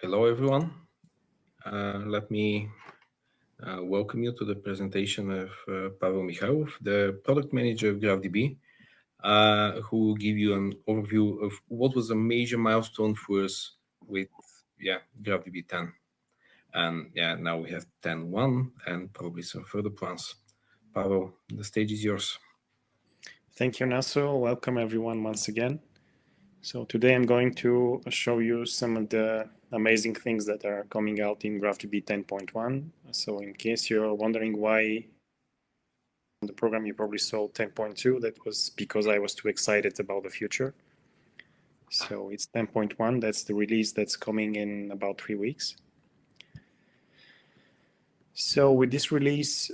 Hello, everyone. Let me welcome you to the presentation of Pavel Mikhailov, the product manager of GraphDB, who will give you an overview of what was a major milestone for us with GraphDB 10. And now we have 10.1 and probably some further plans. Pavel, the stage is yours. Thank you, Naso. Welcome everyone once again. So today I'm going to show you some of the amazing things that are coming out in GraphDB 10.1. So in case you're wondering why the program you probably saw 10.2, that was because I was too excited about the future. So it's 10.1, that's the release that's coming in about 3 weeks. So with this release,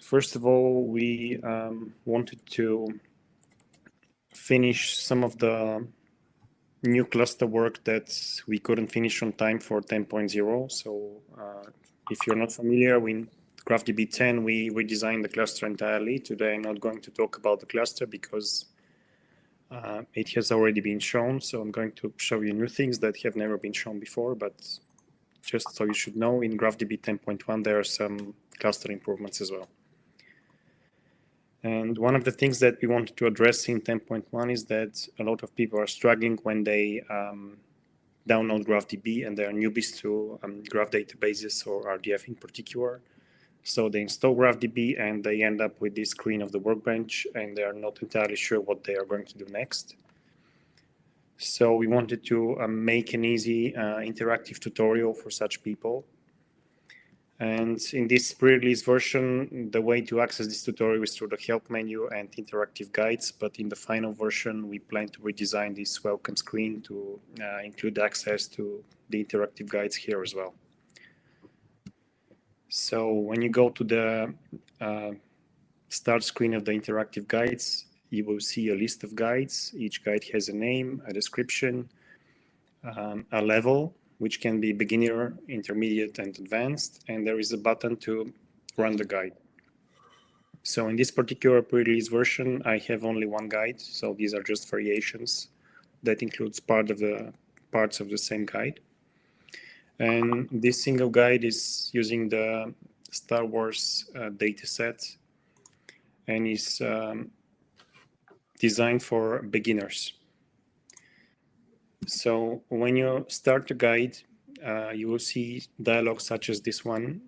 first of all, we wanted to finish some of the new cluster work that we couldn't finish on time for 10.0. So if you're not familiar with GraphDB 10, we redesigned the cluster entirely. Today, I'm not going to talk about the cluster because it has already been shown. So I'm going to show you new things that have never been shown before. But just so you should know, in GraphDB 10.1, there are some cluster improvements as well. And one of the things that we wanted to address in 10.1 is that a lot of people are struggling when they download GraphDB and they are newbies to graph databases or RDF in particular. So they install GraphDB and they end up with this screen of the workbench and they are not entirely sure what they are going to do next. So we wanted to make an easy interactive tutorial for such people. And in this pre-release version, the way to access this tutorial is through the help menu and interactive guides. But in the final version, we plan to redesign this welcome screen to include access to the interactive guides here as well. So when you go to the start screen of the interactive guides, you will see a list of guides. Each guide has a name, a description, a level, which can be beginner, intermediate, and advanced, and there is a button to run the guide. So in this particular pre-release version, I have only one guide, so these are just variations that includes parts of the same guide. And this single guide is using the Star Wars dataset and is designed for beginners. So when you start the guide, you will see dialogues such as this one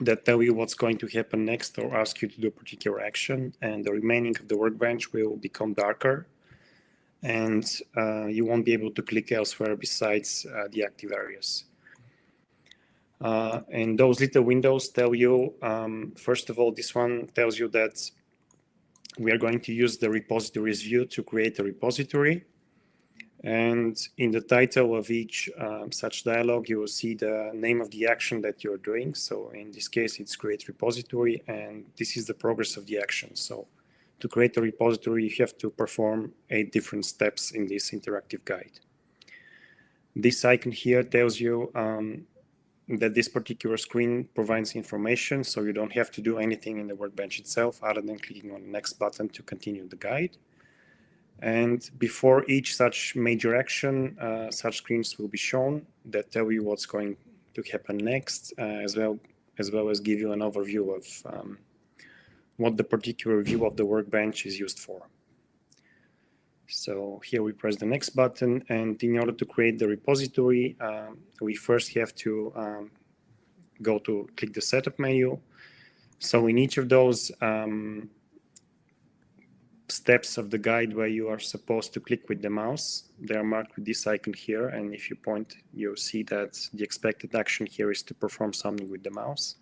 that tell you what's going to happen next or ask you to do a particular action, and the remaining of the workbench will become darker, and you won't be able to click elsewhere besides the active areas. And those little windows tell you, first of all, this one tells you that we are going to use the repositories view to create a repository. And in the title of each such dialog, you will see the name of the action that you're doing. So in this case, it's create repository, and this is the progress of the action. So to create a repository, you have to perform 8 different steps in this interactive guide. This icon here tells you that this particular screen provides information, so you don't have to do anything in the workbench itself other than clicking on the next button to continue the guide. And before each such major action, such screens will be shown that tell you what's going to happen next, as well as give you an overview of what the particular view of the workbench is used for. So here we press the next button, and in order to create the repository, we first have to click the setup menu. So in each of those steps of the guide where you are supposed to click with the mouse, they are marked with this icon here, and if you point, you'll see that the expected action here is to perform something with the mouse.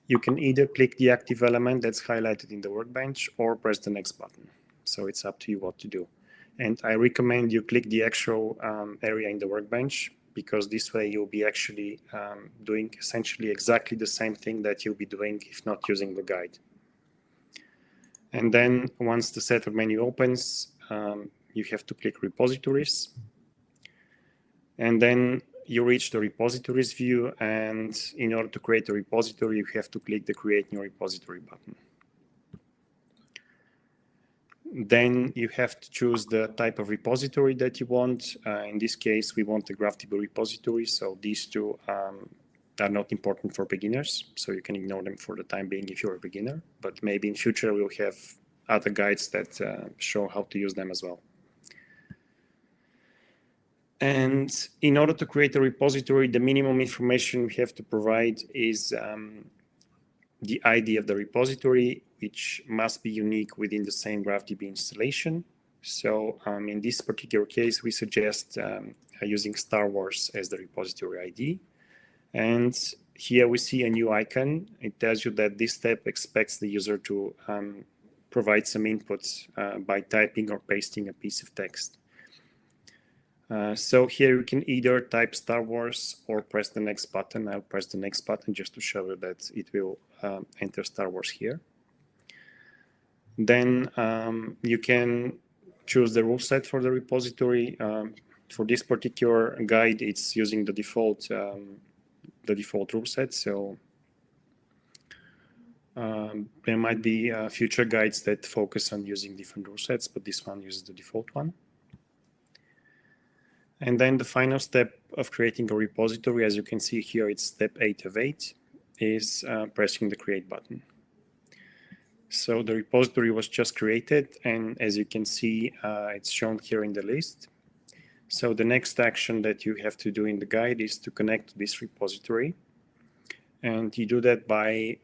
You can either click the active element that's highlighted in the workbench or press the next button. So it's up to you what to do. And I recommend you click the actual area in the workbench, because this way you'll be actually doing essentially exactly the same thing that you'll be doing if not using the guide. And then once the setup menu opens, you have to click repositories. And then you reach the repositories view. And in order to create a repository, you have to click the create new repository button. Then you have to choose the type of repository that you want. In this case, we want the GraphDB repository. So these two are not important for beginners. So you can ignore them for the time being if you're a beginner. But maybe in future, we'll have other guides that show how to use them as well. And in order to create a repository, the minimum information we have to provide is the ID of the repository, which must be unique within the same GraphDB installation. So in this particular case, we suggest using Star Wars as the repository ID. And here we see a new icon. It tells you that this step expects the user to provide some inputs by typing or pasting a piece of text. So here you can either type Star Wars or press the next button. I'll press the next button just to show you that it will enter Star Wars here. Then you can choose the rule set for the repository. For this particular guide, it's using the default rule set. So there might be future guides that focus on using different rule sets, but this one uses the default one. And then the final step of creating a repository, as you can see here, it's step 8 of 8, is pressing the create button. So the repository was just created, and as you can see, it's shown here in the list. So the next action that you have to do in the guide is to connect to this repository. And you do that by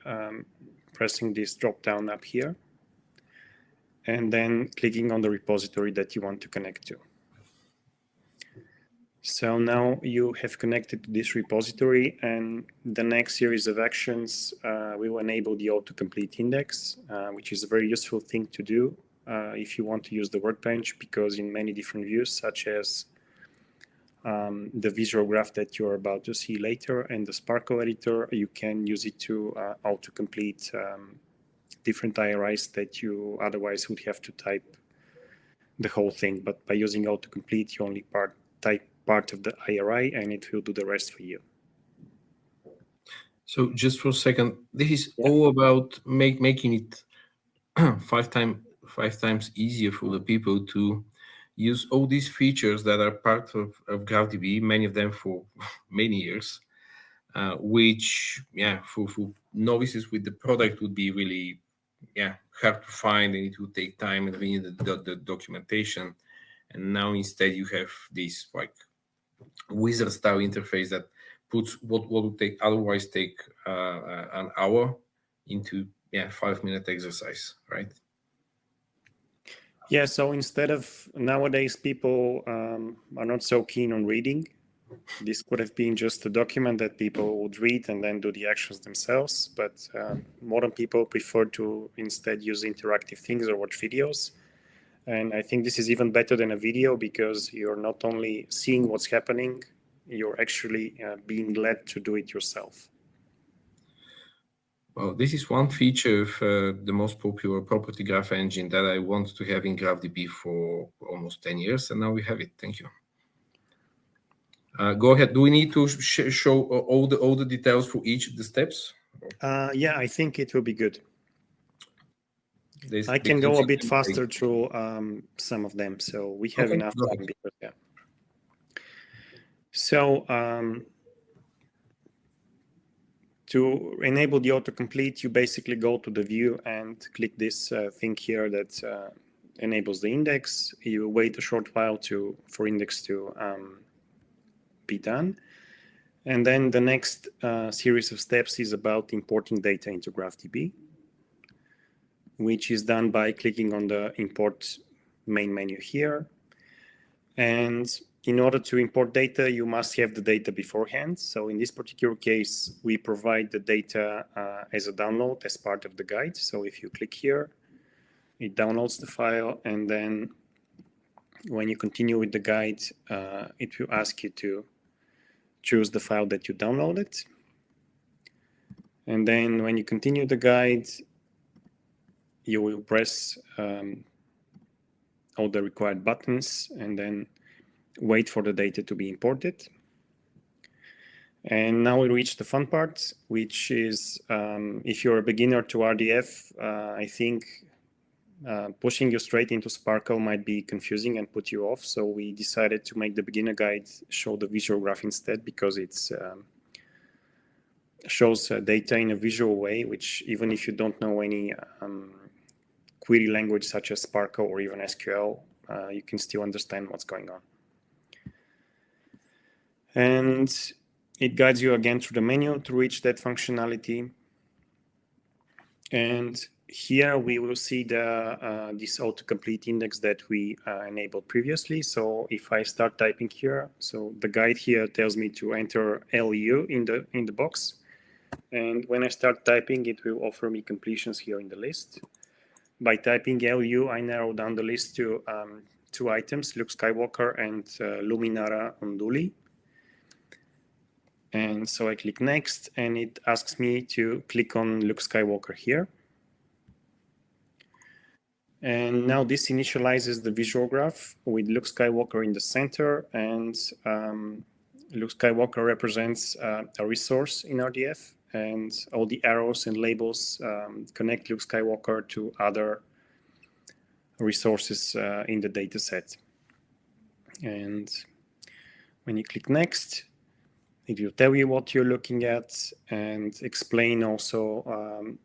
pressing this drop-down up here, and then clicking on the repository that you want to connect to. So now you have connected to this repository, and the next series of actions will enable the autocomplete index, which is a very useful thing to do if you want to use the workbench, because in many different views, such as the visual graph that you're about to see later and the SPARQL editor, you can use it to autocomplete different IRIs that you otherwise would have to type the whole thing. But by using autocomplete, you only type part of the IRI and it will do the rest for you. So just for a second, this is all about making it five times easier for the people to use all these features that are part of GraphDB, many of them for many years, which, for novices with the product would be really, hard to find, and it would take time, and we need the documentation. And now instead you have this like wizard style interface that puts what would take otherwise take an hour into 5-minute exercise, right? Yeah, so instead of nowadays people are not so keen on reading, this could have been just a document that people would read and then do the actions themselves. But modern people prefer to instead use interactive things or watch videos. And I think this is even better than a video, because you're not only seeing what's happening, you're actually being led to do it yourself. Well, this is one feature of the most popular property graph engine that I want to have in GraphDB for almost 10 years, and now we have it. Thank you. Go ahead. Do we need to show all the details for each of the steps? Yeah, I think it will be good. I can go a bit faster through some of them, so we have enough time. Because, So to enable the autocomplete, you basically go to the view and click this thing here that enables the index. You wait a short while for index to be done. And then the next series of steps is about importing data into GraphDB, which is done by clicking on the import main menu here. And in order to import data, you must have the data beforehand. So in this particular case, we provide the data as a download as part of the guide. So if you click here, it downloads the file. And then when you continue with the guide, it will ask you to choose the file that you downloaded. And then when you continue the guide, you will press all the required buttons and then wait for the data to be imported. And now we reach the fun part, which is if you're a beginner to RDF, I think pushing you straight into SPARQL might be confusing and put you off. So we decided to make the beginner guide show the visual graph instead, because it's shows data in a visual way, which even if you don't know any query language such as SPARQL or even SQL, you can still understand what's going on. And it guides you again through the menu to reach that functionality. And here we will see the this autocomplete index that we enabled previously. So if I start typing here, so the guide here tells me to enter LU in the box. And when I start typing, it will offer me completions here in the list. By typing LU, I narrow down the list to 2 items, Luke Skywalker and Luminara Unduli. And so I click next, and it asks me to click on Luke Skywalker here. And now this initializes the visual graph with Luke Skywalker in the center, and Luke Skywalker represents a resource in RDF, and all the arrows and labels connect Luke Skywalker to other resources in the data set. And when you click next, it will tell you what you're looking at and explain also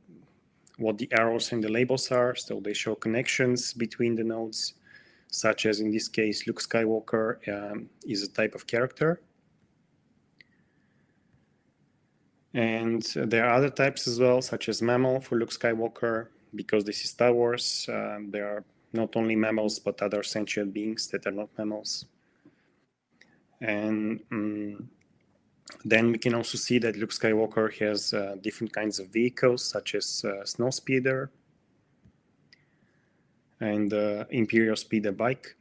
what the arrows and the labels are. So they show connections between the nodes, such as in this case, Luke Skywalker is a type of character. And there are other types as well, such as mammal for Luke Skywalker, because this is Star Wars. There are not only mammals, but other sentient beings that are not mammals. And then we can also see that Luke Skywalker has different kinds of vehicles, such as Snowspeeder and Imperial Speeder bike.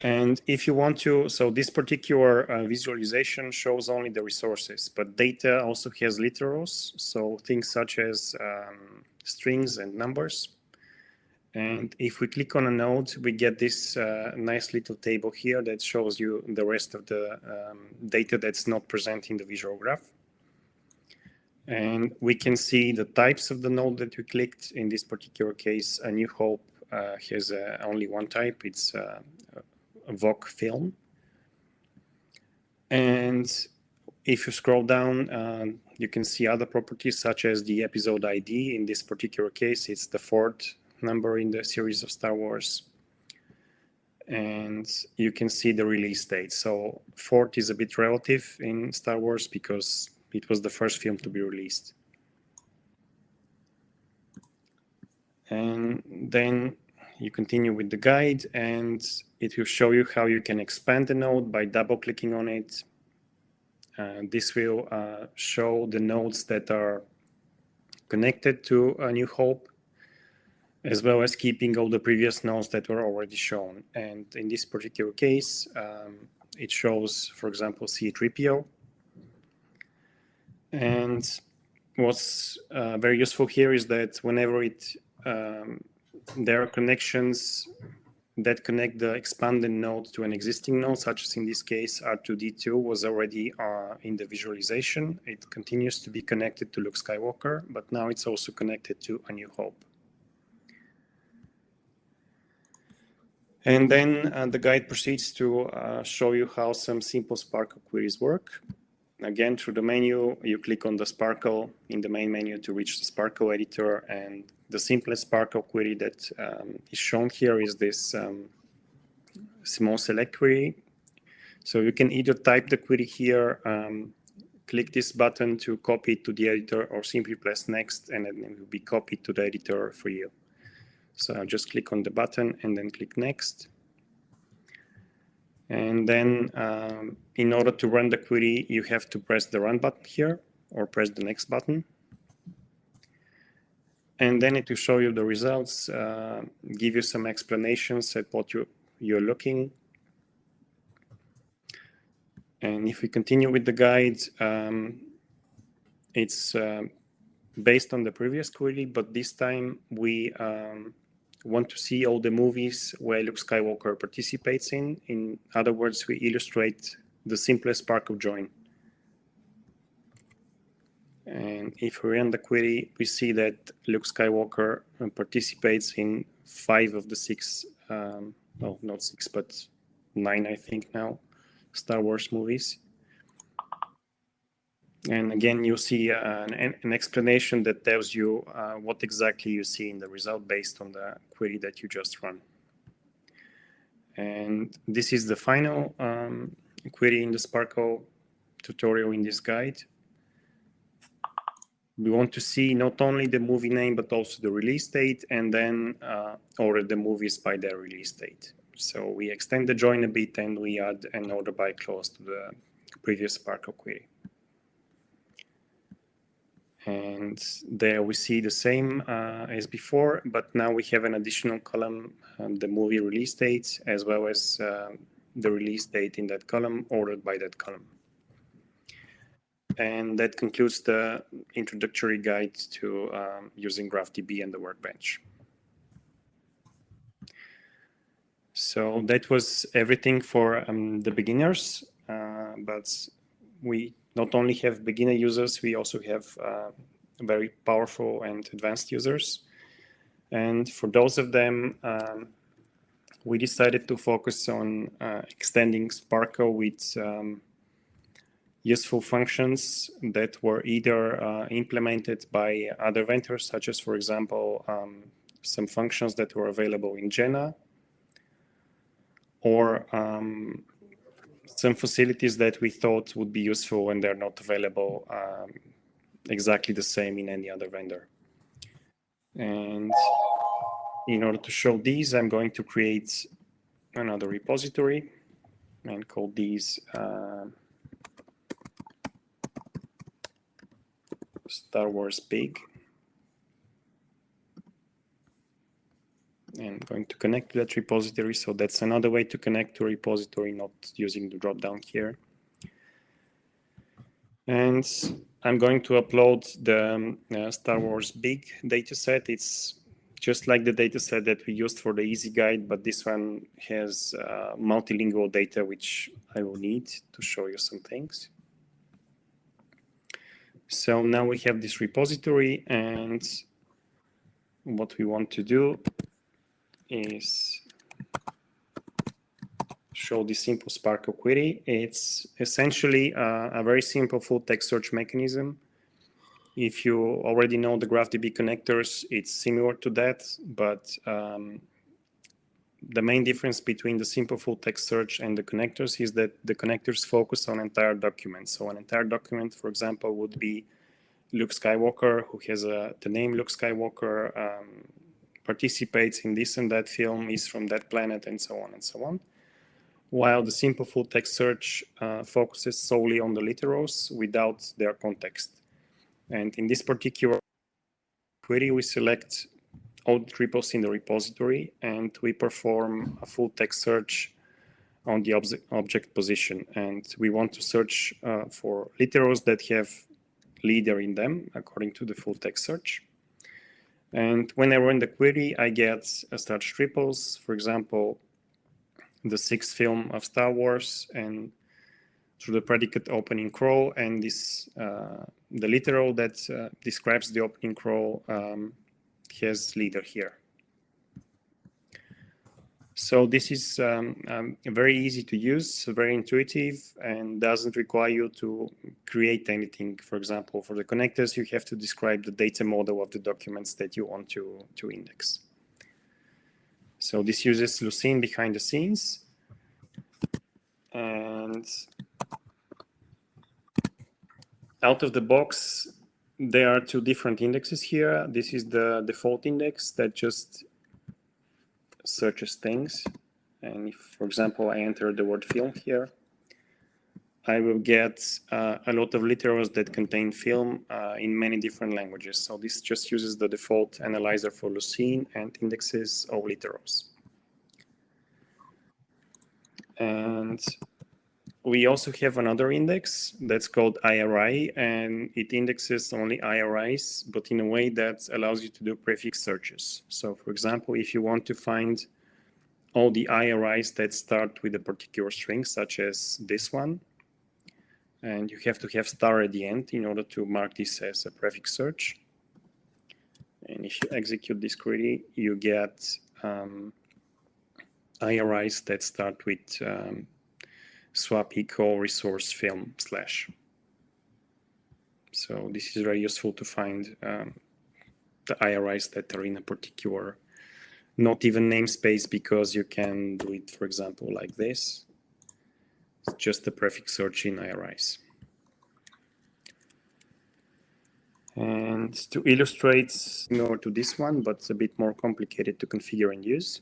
And if you want to, so this particular visualization shows only the resources, but data also has literals, so things such as strings and numbers. And if we click on a node, we get this nice little table here that shows you the rest of the data that's not present in the visual graph. And we can see the types of the node that we clicked. In this particular case, A New Hope has only one type. It's a VOC film. And if you scroll down, you can see other properties such as the episode ID. In this particular case, it's the 4th number in the series of Star Wars. And you can see the release date. So 4th is a bit relative in Star Wars because it was the first film to be released. And then you continue with the guide, and it will show you how you can expand the node by double-clicking on it. This will show the nodes that are connected to A New Hope, as well as keeping all the previous nodes that were already shown. And in this particular case, it shows, for example, C-3PO. And what's very useful here is that whenever there are connections that connect the expanded node to an existing node, such as in this case, R2D2 was already in the visualization. It continues to be connected to Luke Skywalker, but now it's also connected to A New Hope. And then the guide proceeds to show you how some simple SPARQL queries work. Again, through the menu, you click on the SPARQL in the main menu to reach the SPARQL editor. And the simplest SPARQL query that is shown here is this small select query. So you can either type the query here, click this button to copy it to the editor, or simply press next, and then it will be copied to the editor for you. So I'll just click on the button and then click next. And then in order to run the query, you have to press the run button here or press the next button. And then it will show you the results, give you some explanations at what you're looking. And if we continue with the guide, it's based on the previous query, but this time we want to see all the movies where Luke Skywalker participates in. In other words, we illustrate the simplest SPARQL join. And if we run the query, we see that Luke Skywalker participates in 5 of the 6, well, not 6, but 9, I think now, Star Wars movies. And again, you see an explanation that tells you what exactly you see in the result based on the query that you just run. And this is the final query in the SPARQL tutorial in this guide. We want to see not only the movie name, but also the release date, and then order the movies by their release date. So we extend the join a bit, and we add an order by clause to the previous SPARQL query. And there we see the same as before, but now we have an additional column, the movie release date, as well as the release date in that column, ordered by that column. And that concludes the introductory guide to using GraphDB and the Workbench. So that was everything for the beginners, but we not only have beginner users, we also have very powerful and advanced users. And for those of them, we decided to focus on extending SPARQL with useful functions that were either implemented by other vendors, such as, for example, some functions that were available in Jena, or some facilities that we thought would be useful and they're not available exactly the same in any other vendor. And in order to show these, I'm going to create another repository and call these Star Wars Big. And I'm going to connect to that repository. So that's another way to connect to a repository, not using the dropdown here. And I'm going to upload the Star Wars Big dataset. It's just like the dataset that we used for the easy guide, but this one has multilingual data, which I will need to show you some things. So now we have this repository, and what we want to do is show this simple SPARQL query. It's essentially a very simple full text search mechanism. If you already know the GraphDB connectors, it's similar to that, but the main difference between the simple full text search and the connectors is that the connectors focus on entire documents. So an entire document, for example, would be Luke Skywalker, who has the name Luke Skywalker, participates in this and that film, is from that planet, and so on and so on. While the simple full text search focuses solely on the literals without their context. And in this particular query, we select all the triples in the repository, and we perform a full text search on the object position. And we want to search for literals that have leader in them, according to the full text search. And when I run the query, I get such triples, for example, the 6th film of Star Wars, and through the predicate opening crawl, and this the literal that describes the opening crawl has leader here. So this is very easy to use, very intuitive, and doesn't require you to create anything. For example, for the connectors, you have to describe the data model of the documents that you want to index. So this uses Lucene behind the scenes. And out of the box, there are 2 different indexes here. This is the default index that just searches things. And if, for example, I enter the word film here, I will get a lot of literals that contain film in many different languages. So this just uses the default analyzer for Lucene and indexes all literals. And we also have another index that's called IRI, and it indexes only IRIs, but in a way that allows you to do prefix searches. So, for example, if you want to find all the IRIs that start with a particular string, such as this one, and you have to have star at the end in order to mark this as a prefix search. And if you execute this query, you get IRIs that start with swap equal resource film /. So this is very useful to find the IRIs that are in a particular, not even namespace, because you can do it, for example, like this. It's just a prefix search in IRIs. And to illustrate similar to this one, but a bit more complicated to configure and use.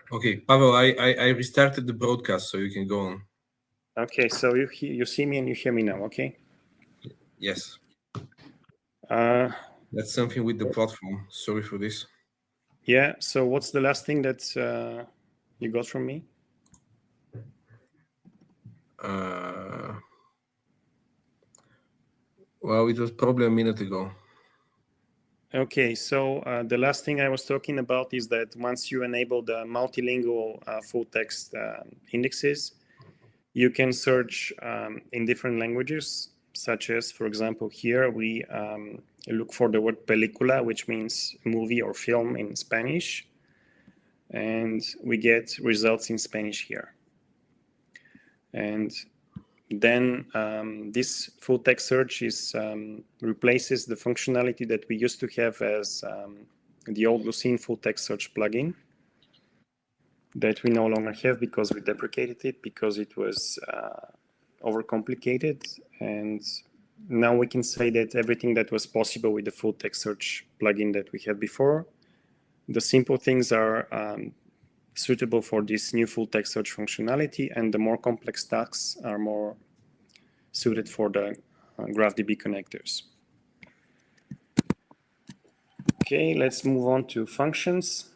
Okay, Pavel, I restarted the broadcast, so you can go on. Okay, so you see me and you hear me now, okay? Yes. That's something with the platform. Sorry for this. Yeah, so what's the last thing that you got from me? Well, it was probably a minute ago. Okay, so the last thing I was talking about is that once you enable the multilingual full text indexes, you can search in different languages, such as, for example, here we look for the word película, which means movie or film in Spanish, and we get results in Spanish here. And then this full text search replaces the functionality that we used to have as the old Lucene full text search plugin that we no longer have because we deprecated it because it was overcomplicated. And now we can say that everything that was possible with the full text search plugin that we had before, the simple things are suitable for this new full text search functionality, and the more complex tasks are more suited for the GraphDB connectors. Okay, let's move on to functions.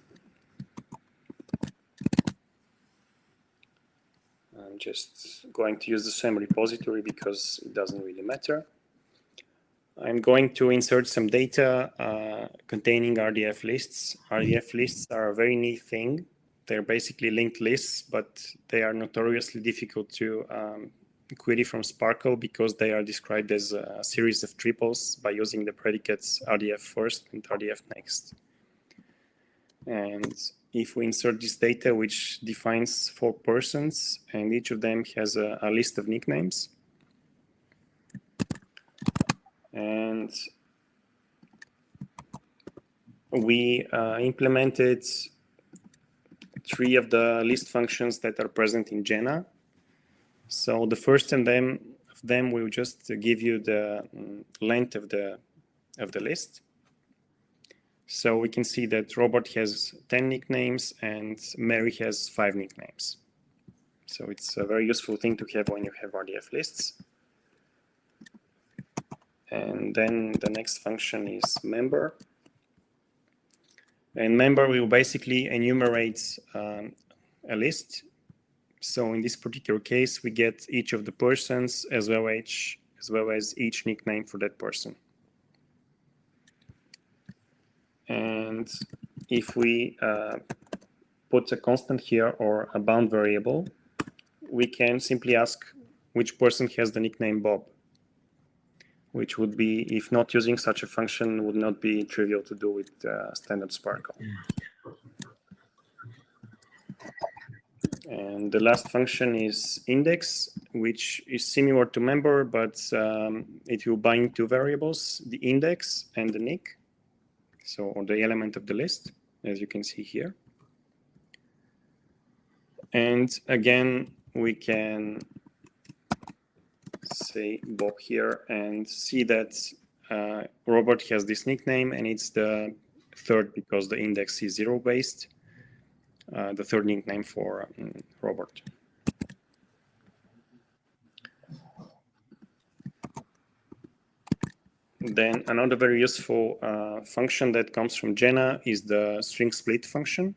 I'm just going to use the same repository because it doesn't really matter. I'm going to insert some data containing RDF lists. RDF lists are a very neat thing. They're basically linked lists, but they are notoriously difficult to query from SPARQL because they are described as a series of triples by using the predicates RDF first and RDF next. And if we insert this data, which defines 4 persons, and each of them has a list of nicknames, and we implemented 3 of the list functions that are present in Jena. So the first of them will just give you the length of the list. So we can see that Robert has 10 nicknames and Mary has 5 nicknames. So it's a very useful thing to have when you have RDF lists. And then the next function is member. And member will basically enumerate a list. So in this particular case, we get each of the persons as well as each nickname for that person. And if we put a constant here or a bound variable, we can simply ask which person has the nickname Bob, which would be, if not using such a function, would not be trivial to do with standard SPARQL. And the last function is index, which is similar to member, but it will bind 2 variables, the index and the nick, so or the element of the list, as you can see here. And again, we can say Bob here and see that Robert has this nickname, and it's the 3rd because the index is 0 based. The 3rd nickname for Robert. Then another very useful function that comes from Jena is the string split function,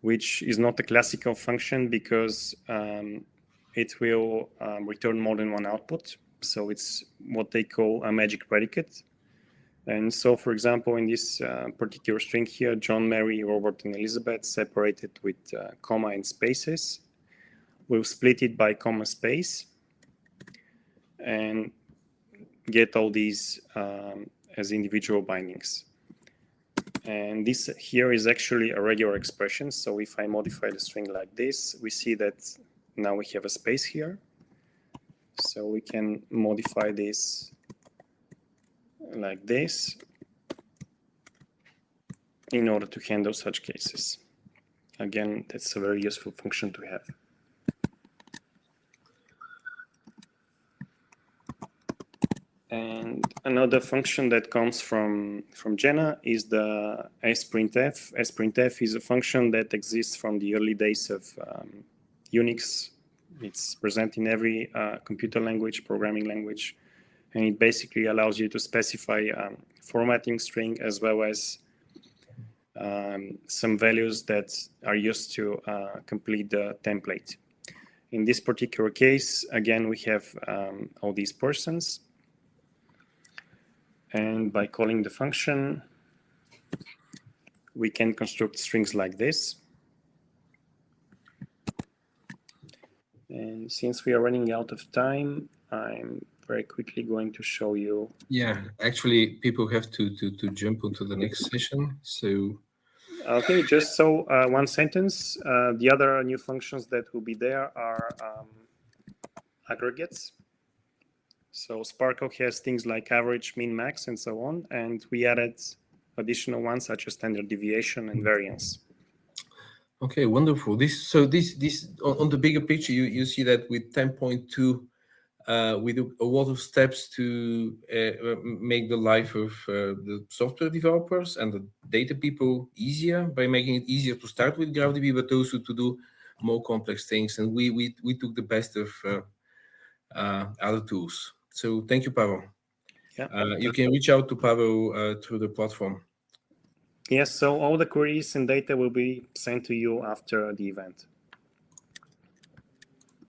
which is not a classical function because it will return more than one output. So it's what they call a magic predicate. And so, for example, in this particular string here, John, Mary, Robert, and Elizabeth, separated with comma and spaces. We'll split it by comma space and get all these as individual bindings. And this here is actually a regular expression. So if I modify the string like this, we see that now we have a space here. So we can modify this like this in order to handle such cases. Again, that's a very useful function to have. And another function that comes from Jenna is the SPRINTF. SPRINTF is a function that exists from the early days of Unix. It's present in every computer language, programming language, and it basically allows you to specify formatting string as well as some values that are used to complete the template. In this particular case, again, we have all these persons. And by calling the function, we can construct strings like this. And since we are running out of time, I'm very quickly going to show you. Yeah, actually, people have to jump onto the next session. So. Okay, just so one sentence. The other new functions that will be there are aggregates. So SPARQL has things like average, min, max, and so on. And we added additional ones such as standard deviation and variance. Okay, wonderful. This on the bigger picture, you see that with 10.2, we do a lot of steps to make the life of the software developers and the data people easier by making it easier to start with GraphDB, but also to do more complex things. And we took the best of other tools. So thank you, Pavel. Yeah. You can reach out to Pavel through the platform. Yes, so all the queries and data will be sent to you after the event.